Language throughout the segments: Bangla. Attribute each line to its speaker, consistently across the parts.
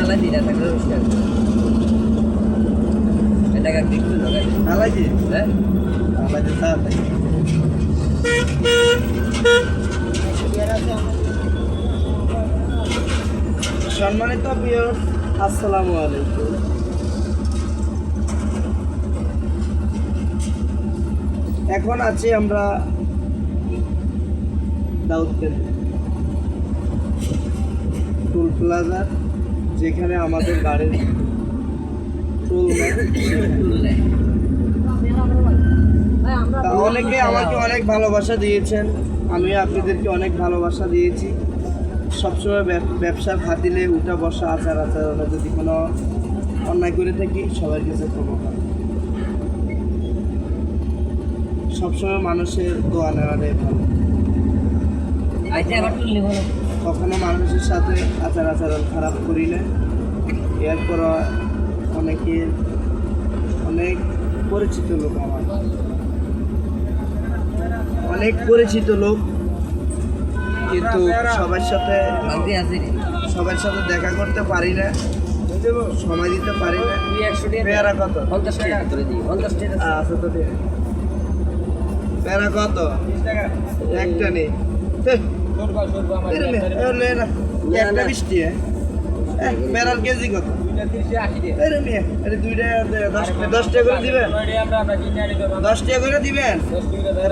Speaker 1: আলাই দিরা থাকলে এটা কাক দেখছো না গাই
Speaker 2: আলাই কি
Speaker 1: হ্যাঁ
Speaker 2: আলাই যে সাথ সম্মানিত ভিউয়ার্স আসসালামু আলাইকুম। এখন আছি আমরা দাউদকান্দি টুল প্লাজার, যেখানে আমাদের গাড়ির টুল নেয়। তা অনেকে আমাকে অনেক ভালোবাসা দিয়েছেন, আমিও আপনাদেরকে অনেক ভালোবাসা দিয়েছি। সবসময় ব্যবসার খাতিলে উঠা বসা আচার আচরণে যদি কোনো অন্যায় করে থাকি সবার কাছে ক্ষমা করে। সবসময় মানুষের দোয়া নেওয়াটাই ভালো। কখনো মানুষের সাথে আচার আচরণ খারাপ করি না। এরপর অনেক পরিচিত লোক, আমার অনেক পরিচিত লোক, কিন্তু সবার সাথে দেখা করতে পারি না, সময় দিতে পারি না। পেয়ারা কত?
Speaker 1: 50 টাকা করে দিই। 50 টাকা
Speaker 2: আচ্ছা তো দে। পেয়ারা কত? একটা নেই। একটা 20 টাকা। পেয়ারার কেজি কত? 10 টাকা করে দিবেন? 10 টাকা করে দিবেন?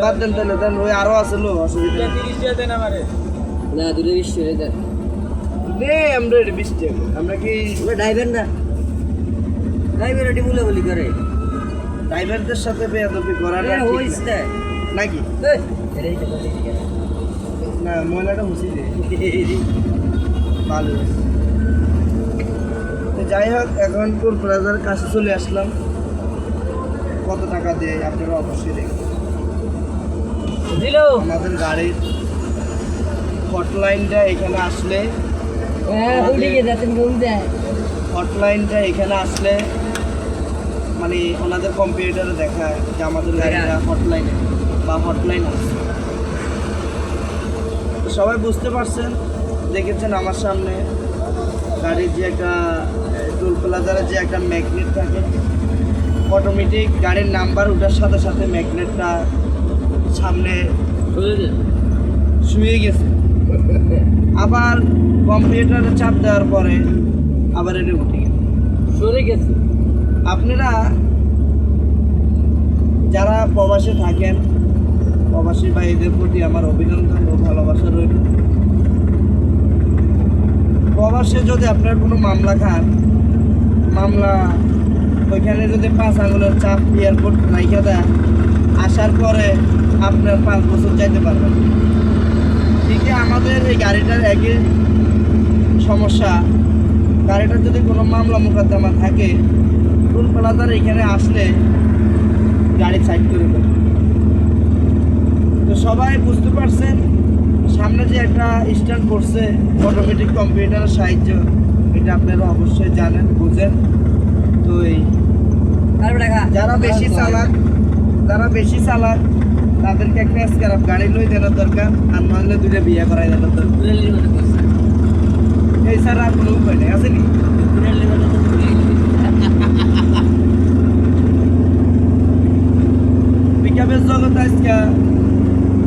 Speaker 2: বাদ দেন তাহলে, দেন ওই আরো আছে লোক, অসুবিধা
Speaker 1: না দুটো 20 টাকা দেন
Speaker 2: নেই। আমরা 20 টাকা। আমরা কি
Speaker 1: ড্রাইভার না? ড্রাইভার এটি বলি করে
Speaker 2: ড্রাইভারদের সাথে বেয়াদবি করাটা ঠিক
Speaker 1: হইছে
Speaker 2: না। নাকি?
Speaker 1: এটাই তো বলি
Speaker 2: না, ময়লাটা মুছি দে। ভালো হয়েছে। তো যাই হোক, এখন টুল প্লাজার কাছে চলে আসলাম। কত টাকা দিয়ে আপনারা অবশ্যই দেখবেন।
Speaker 1: দিল
Speaker 2: আমাদের গাড়ির হটলাইনটা এখানে আসলে, হটলাইনটা এখানে আসলে মানে ওনাদের কম্পিউটারে দেখায় যে আমাদের গাড়িটা হটলাইনে বা হটলাইন আছে। সবাই বুঝতে পারছেন, দেখেছেন আমার সামনে গাড়ির যে একটা টুল প্লাজারে যে একটা ম্যাগনেট থাকে, অটোমেটিক গাড়ির নাম্বার ওঠার সাথে সাথে ম্যাগনেটটা সামনে শুয়ে গেছে। আবার কম্পিউটারে চাপ দেওয়ার পরে আবার এটা উঠে
Speaker 1: সরে গেছে।
Speaker 2: আপনারা যারা প্রবাসে থাকেন, প্রবাসী ভাইদের প্রতি আমার অভিনন্দন ও ভালোবাসা রইল। প্রবাসে যদি আপনার কোনো মামলা খান, মামলা ওইখানে যদি 5 আঙুলের চাপ এয়ারপোর্ট রাইখা দেয়, আসার পরে আপনার 5 বছর যাইতে পারবেন। ঠিকই আমাদের এই গাড়িটার একই সমস্যা। গাড়িটার যদি কোনো মামলা মোকদ্দমা থাকে, টুল প্লাজার এখানে আসলে গাড়ি সাইড করে দেবে। তো সবাই বুঝতে পারছেন, সামনে যে একটা স্ট্যান্ড করছে অটোমেটিক কম্পিউটারের সাহায্য, এটা আপনারা অবশ্যই জানেন, বুঝেন। তো যারা বেশি চালাক তাদেরকে একটা স্ক্র্যাপ গাড়ি লই দেওয়ার দরকার, আর নইলে 2টা বিয়ে করাই দেওয়ার দরকার। এই ছাড়া আর কোনো উপায় নেই, আছে নি? পিকআপের জগৎ আজকে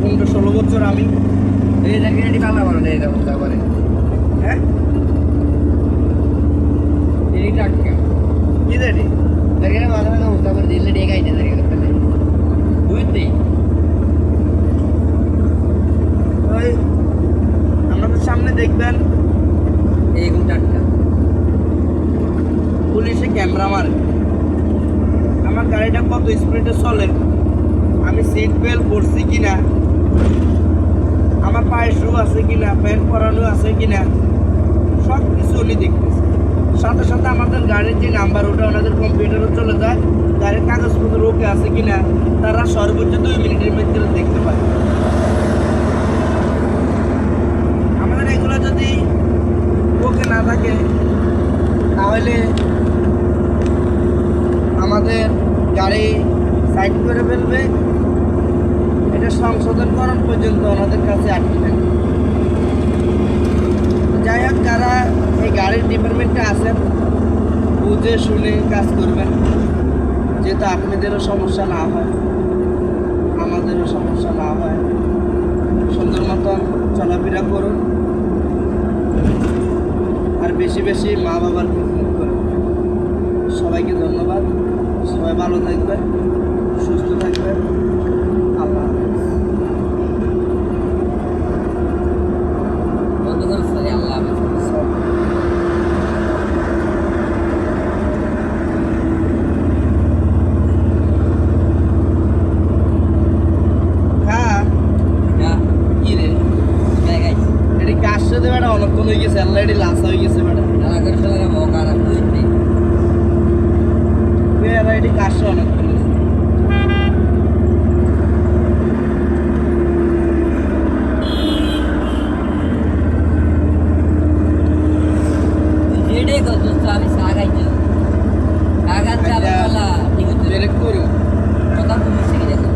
Speaker 2: 15-16 বছর আমি
Speaker 1: এই জায়গাটি বাংলা বলো না, এটা বলতে পারে
Speaker 2: হ্যাঁ
Speaker 1: এইটা আটকে
Speaker 2: কি রেডি
Speaker 1: জায়গাটা ভালো না উল্টা করে দিলে ডেকে আইতে জায়গা করতে নেই দুইতেই
Speaker 2: ওই আমাদের সামনে দেখবেন
Speaker 1: এই ঘন্টাটা
Speaker 2: পুলিশে ক্যামেরা মারে আমার গাড়িটা কত স্পিডে চলে, আমি সিট বেল্ট পরছি কিনা, আমার পায়ে শু আছে কিনা, প্যান্ট পরানো আছে কিনা, সব কিছু উনি দেখতেছে। সাথে সাথে আমাদের গাড়ির যে নাম্বার ওটা ওনাদের কম্পিউটারে চলে যায়, গাড়ির কাগজপত্র ওকে আছে কিনা তারা সর্বোচ্চ 2 মিনিটের মধ্যে দেখতে পায়। আমাদের এগুলো যদি ওকে না থাকে তাহলে আমাদের গাড়ি সাইড করে ফেলবে, এটা সংশোধনকরণ পর্যন্ত ওনাদের কাছে আটকে থাকে। যাই হোক, যারা এই গাড়ির ডিপার্টমেন্টে আছেন, বুঝে শুনে কাজ করবেন, যেহেতু আপনাদেরও সমস্যা না হয়, আমাদেরও সমস্যা না হয়। সুন্দর মতন চলাফেরা করুন, আর বেশি বেশি মা বাবার খেদমত করুন। সবাইকে ধন্যবাদ। সবাই ভালো থাকবেন, সুস্থ থাকবেন। আল্লাহ হাফেজ।
Speaker 1: আল্লাহ
Speaker 2: হ্যাঁ, কি রে এটি কাজ সাথে বেটা অনেকক্ষণ হয়ে গেছে, আল্লাহ এটি লাসা হয়ে গেছে বেটা। এটি কাজ অনেকক্ষণ হয়েছে।
Speaker 1: আমি সাগাইছি সাগাচ্ছে আমি বলা ঠিক আছে
Speaker 2: ব্রেক করো।
Speaker 1: কথা বলছি কি দেখো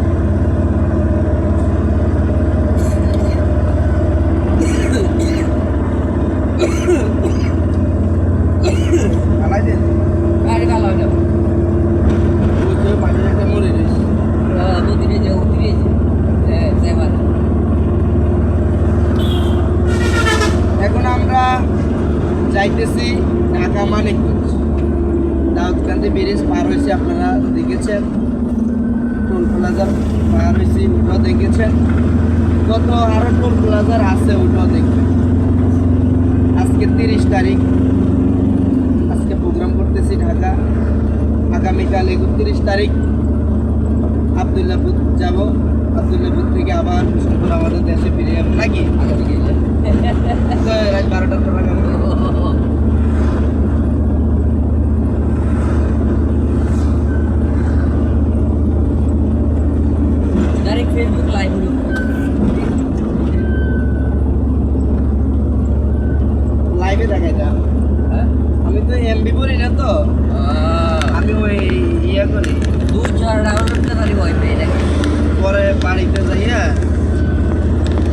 Speaker 2: আলাই দে
Speaker 1: গাড়ি ভালো হলো
Speaker 2: ওই তো পাশে একটা মরে রয়েছে।
Speaker 1: দুদিনে যে উঠিয়েছে সেবার
Speaker 2: এখন আমরা যাইতেছি ঢাকা মানিকগঞ্জ। দাউদকান্দি ব্রিজ পার হয়েছে, আপনারা দেখেছেন। টোল প্লাজার পার হয়েছি, ওটাও দেখেছেন। কত আরো টোল প্লাজার আছে, ওটাও দেখবেন। আজকে 30 তারিখ, আজকে প্রোগ্রাম করতেছি ঢাকা। আগামীকাল 31 তারিখ আবদুল্লাপুর যাব। আবদুল্লাপুর থেকে আবার সুন্দর আমাদের দেশে ফিরে যাবো নাকি? তো রাত 12টার পর আগামী
Speaker 1: डायरेक्ट फेसबुक लाइव
Speaker 2: লাইভে দেখাই দাও। আমি তো এমবি পড়ি না, তো আমি ওই ইয়া করি,
Speaker 1: दो चार डाउनलोड करते वाली वाईफाई देखो
Speaker 2: পরে বাড়িতে যাইয়া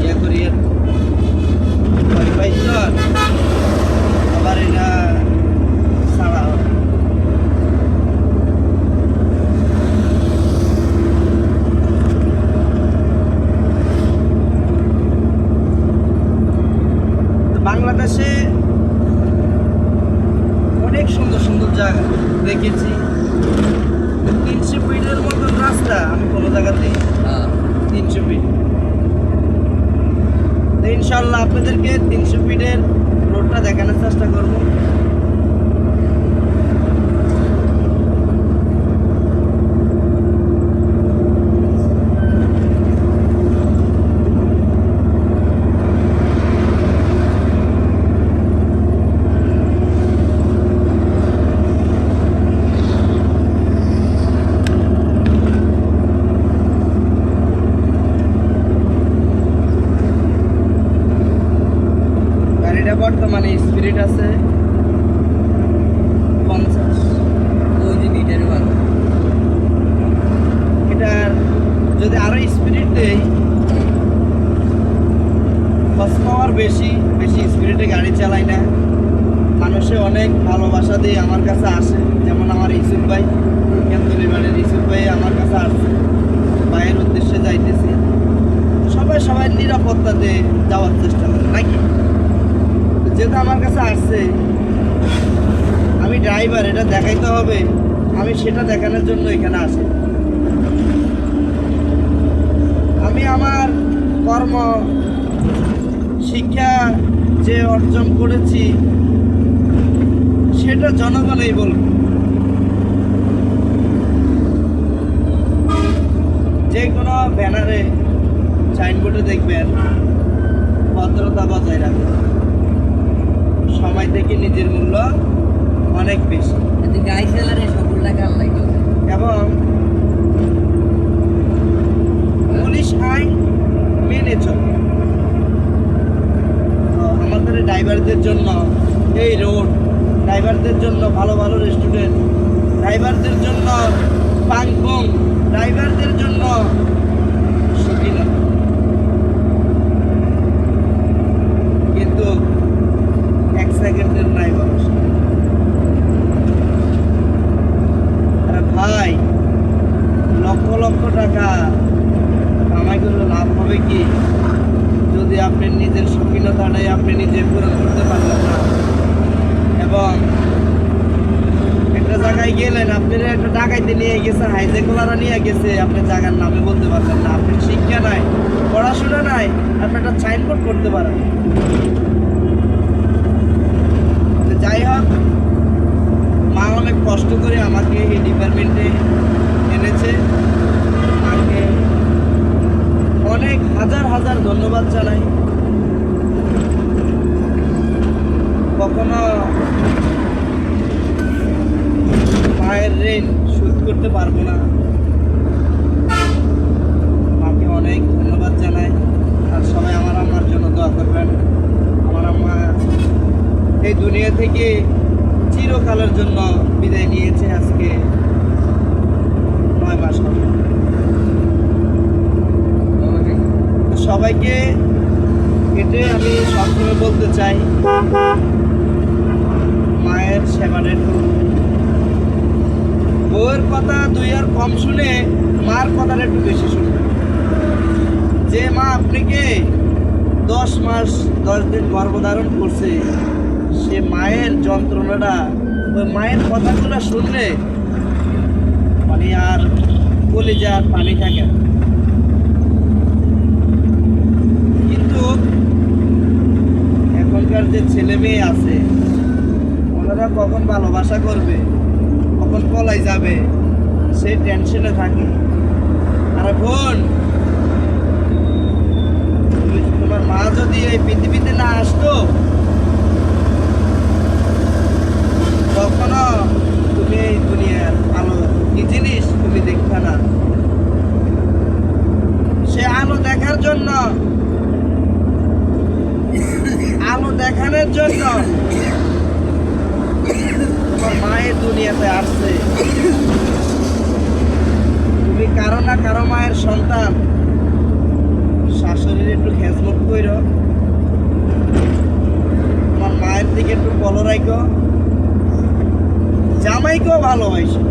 Speaker 2: ইয়া করি, ওয়াইফাই তো আবার এটা ছাড়া হয়। তো বাংলাদেশে অনেক সুন্দর সুন্দর জায়গা দেখেছি। 300 ফিটের মতন রাস্তা আমি কোনো জায়গাতেই, 300 ফিট। তো ইনশাল্লাহ আপনাদেরকে 300 ফিটের রোডটা দেখানোর চেষ্টা করব। গাড়িটা বর্তমানে স্পিরিট আছে 50।
Speaker 1: वो जो मीटर वाला
Speaker 2: এটার যদি আরো স্পিরিট দেই, হর্স পাওয়ার বেশি, বেশি স্পিরিটে গাড়ি চালাই না। মানুষে অনেক ভালোবাসা দিয়ে আমার কাছে আসে, যেমন আমার ইসুফ ভাই, কেন্দুলিবাড়ির ইসুফ ভাই আমার কাছে আসছে, ভাইয়ের উদ্দেশ্যে যাইতেছি। সবাই সবাই নিরাপত্তাতে যাওয়ার চেষ্টা করে নাকি? তো যেহেতু আমার কাছে আসছে, আমি ড্রাইভার, এটা দেখাইতে হবে, আমি সেটা দেখানোর জন্য এখানে আসি। আমি আমার কর্ম শিক্ষা যে অর্জন করেছি সেটা জনগণই বলবে। যে কোনো ব্যানারে সাইনবোর্ডে দেখবেন ভদ্রতা বজায় রাখবে, সময় থেকে নিজের মূল্য অনেক বেশি,
Speaker 1: যদি গাড়ি চালালে সকল টাকা লাগে
Speaker 2: এবং পুলিশ আইন মেনে চলে। তো আমাদের ড্রাইভারদের জন্য এই রোড, ড্রাইভারদের জন্য ভালো ভালো রেস্টুরেন্ট, ড্রাইভারদের জন্য পাংপং, ড্রাইভারদের জন্য সুবিধা। কিন্তু 1 সেকেন্ডের নাই কোথায় গেলেন, আপনার একটা ডাকাইতে নিয়ে গেছে, হাইজেকলারা নিয়ে গেছে, আপনি জায়গার নামে বলতে পারবেন না, আপনি শিক্ষা নাই, পড়াশোনা নাই, আপনি একটা সাইনবোর্ড করতে পারেন। তো যাই হোক, মা অনেক কষ্ট করে আমাকে এই ডিপার্টমেন্টে এনেছে। মাকে অনেক হাজার হাজার ধন্যবাদ জানাই। কখনো মায়ের ঋণ শোধ করতে পারবো না। মাকে অনেক ধন্যবাদ জানাই। আর সবাই আমার আম্মার জন্য দোয়া করবেন। আমার আম্মা এই দুনিয়া থেকে চিরকালের জন্য বিদায় নিয়েছে আজকে 9 মাস হবে। তো সবাইকে এটাই আমি সবসময় বলতে চাই, মায়ের সেবাটা একটু, বউয়ের কথা 2 আর কম শুনে মার কথাটা একটু বেশি শুনবে। যে মা আপনাকে 10 মাস 10 দিন গর্ভধারণ করছে, সে মায়ের যন্ত্রণাটা, ওই মায়ের কথাগুলো শুনলে মানে আর কলিজার পানি থাকে না। কিন্তু এখনকার যে ছেলে মেয়ে আছে, ওনারা কখন ভালোবাসা করবে, কখন পলাই যাবে, সেই টেনশনে থাকে। আর বোন, তোমার মা যদি এই পৃথিবীতে না আসতো, কখনো তুমি এই দুনিয়ার আলো কি জিনিস তুমি দেখতে না। সে আলো দেখার জন্য, আলো দেখানোর জন্য তোমার মায়ের দুনিয়াতে আসছে। তুমি কারো না কারো মায়ের সন্তান, শাশুড়ির একটু খেজমত কইরো, তোমার মায়ের দিকে একটু ফলো রাখো, জামাইকেও ভালোবাসো।